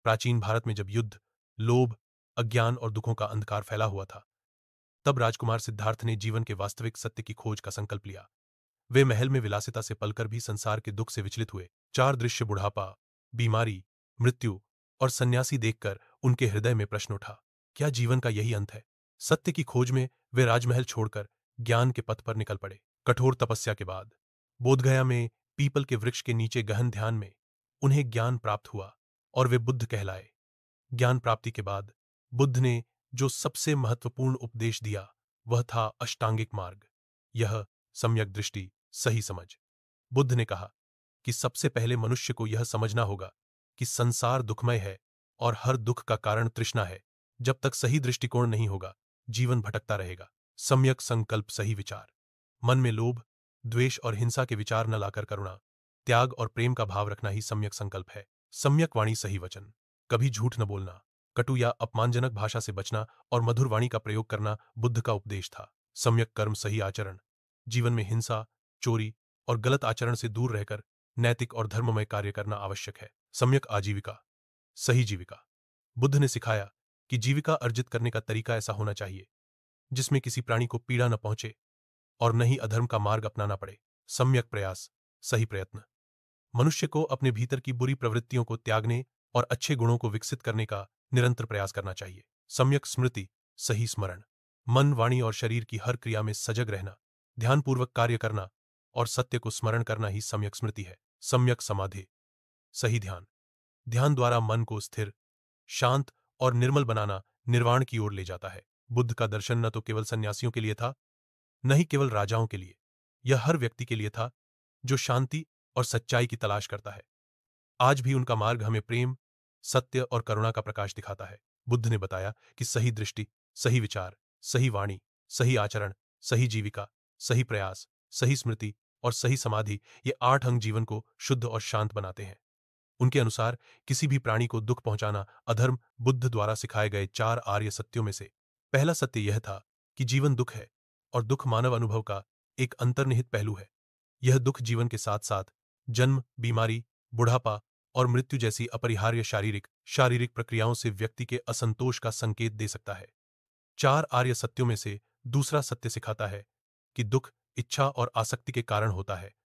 प्राचीन भारत में जब युद्ध, लोभ, अज्ञान और दुखों का अंधकार फैला हुआ था, तब राजकुमार सिद्धार्थ ने जीवन के वास्तविक सत्य की खोज का संकल्प लिया। वे महल में विलासिता से पलकर भी संसार के दुख से विचलित हुए। चार दृश्य बुढ़ापा, बीमारी, मृत्यु और सन्यासी देखकर उनके हृदय में प्रश्न उठा, क्या जीवन का यही अंत है? सत्य की खोज में वे राजमहल छोड़कर ज्ञान के पथ पर निकल पड़े। कठोर तपस्या के बाद बोधगया में पीपल के वृक्ष के नीचे गहन ध्यान में उन्हें ज्ञान प्राप्त हुआ और वे बुद्ध कहलाए। ज्ञान प्राप्ति के बाद बुद्ध ने जो सबसे महत्वपूर्ण उपदेश दिया वह था अष्टांगिक मार्ग। यह सम्यक दृष्टि, सही समझ। बुद्ध ने कहा कि सबसे पहले मनुष्य को यह समझना होगा कि संसार दुखमय है और हर दुख का कारण तृष्णा है। जब तक सही दृष्टिकोण नहीं होगा, जीवन भटकता रहेगा। सम्यक संकल्प, सही विचार। मन में लोभ, द्वेष और हिंसा के विचार न लाकर करुणा, त्याग और प्रेम का भाव रखना ही सम्यक संकल्प है। सम्यक वाणी, सही वचन। कभी झूठ न बोलना, कटु या अपमानजनक भाषा से बचना और मधुर वाणी का प्रयोग करना बुद्ध का उपदेश था। सम्यक कर्म, सही आचरण। जीवन में हिंसा, चोरी और गलत आचरण से दूर रहकर नैतिक और धर्ममय कार्य करना आवश्यक है। सम्यक आजीविका, सही जीविका। बुद्ध ने सिखाया कि जीविका अर्जित करने का तरीका ऐसा होना चाहिए जिसमें किसी प्राणी को पीड़ा न पहुंचे और न ही अधर्म का मार्ग अपनाना पड़े। सम्यक प्रयास, सही प्रयत्न। मनुष्य को अपने भीतर की बुरी प्रवृत्तियों को त्यागने और अच्छे गुणों को विकसित करने का निरंतर प्रयास करना चाहिए। सम्यक स्मृति, सही स्मरण। मन, वाणी और शरीर की हर क्रिया में सजग रहना, ध्यानपूर्वक कार्य करना और सत्य को स्मरण करना ही सम्यक स्मृति है। सम्यक समाधि, सही ध्यान। ध्यान द्वारा मन को स्थिर, शांत और निर्मल बनाना निर्वाण की ओर ले जाता है। बुद्ध का दर्शन न तो केवल सन्यासियों के लिए था, न ही केवल राजाओं के लिए। यह हर व्यक्ति के लिए था जो शांति और सच्चाई की तलाश करता है। आज भी उनका मार्ग हमें प्रेम, सत्य और करुणा का प्रकाश दिखाता है। बुद्ध ने बताया कि सही दृष्टि, सही विचार, सही वाणी, सही आचरण, सही जीविका, सही प्रयास, सही स्मृति और सही समाधि, ये 8 अंग जीवन को शुद्ध और शांत बनाते हैं। उनके अनुसार किसी भी प्राणी को दुख पहुंचाना अधर्म। बुद्ध द्वारा सिखाए गए 4 आर्य सत्यों में से पहला सत्य यह था कि जीवन दुख है और दुख मानव अनुभव का एक अंतर्निहित पहलू है। यह दुख जीवन के साथ साथ जन्म, बीमारी, बुढ़ापा और मृत्यु जैसी अपरिहार्य शारीरिक प्रक्रियाओं से व्यक्ति के असंतोष का संकेत दे सकता है। 4 आर्य सत्यों में से दूसरा सत्य सिखाता है कि दुख इच्छा और आसक्ति के कारण होता है